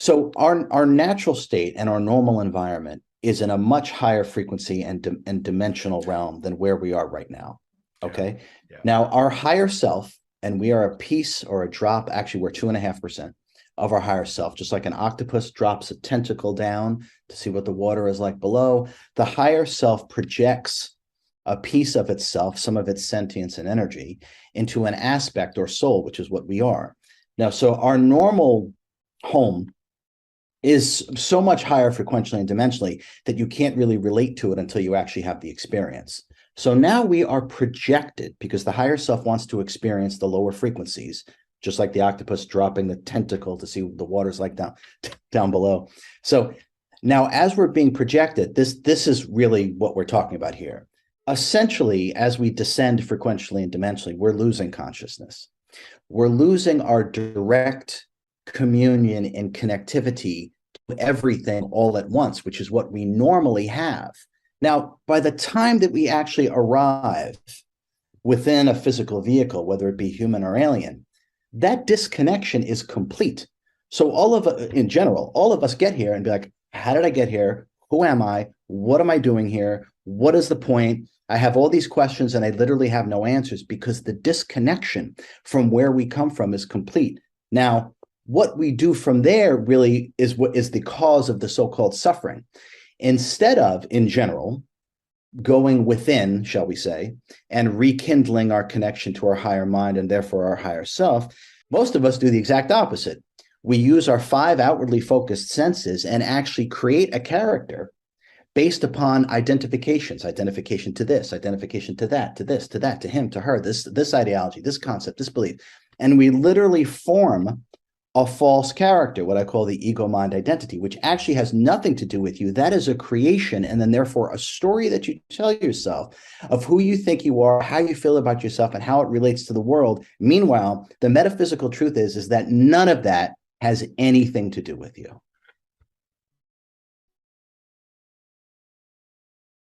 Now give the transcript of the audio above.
So our natural state and our normal environment is in a much higher frequency and dimensional realm than where we are right now. Yeah. Okay. Yeah. Now our higher self, and we are a piece or a drop, actually we're 2.5% of our higher self, just like an octopus drops a tentacle down to see what the water is like below. The higher self projects a piece of itself, some of its sentience and energy, into an aspect or soul, which is what we are. Now, so our normal home is so much higher frequentially and dimensionally that you can't really relate to it until you actually have the experience. So now we are projected because the higher self wants to experience the lower frequencies, just like the octopus dropping the tentacle to see what the water's like down below. So now as we're being projected, this is really what we're talking about here. Essentially, as we descend frequentially and dimensionally, we're losing consciousness. We're losing our direct communion and connectivity to everything all at once, which is what we normally have. Now, by the time that we actually arrive within a physical vehicle, whether it be human or alien, that disconnection is complete. So in general, all of us get here and be like, how did I get here? Who am I? What am I doing here? What is the point? I have all these questions and I literally have no answers because the disconnection from where we come from is complete. Now, what we do from there really is what is the cause of the so-called suffering. Instead of, in general, going within, shall we say, and rekindling our connection to our higher mind and therefore our higher self, most of us do the exact opposite. We use our 5 outwardly focused senses and actually create a character based upon identification to this, identification to that, to this, to that, to him, to her, this ideology, this concept, this belief. And we literally form a false character, what I call the ego mind identity, which actually has nothing to do with you. That is a creation, and then therefore a story that you tell yourself of who you think you are, how you feel about yourself, and how it relates to the world. Meanwhile, the metaphysical truth is that none of that has anything to do with you.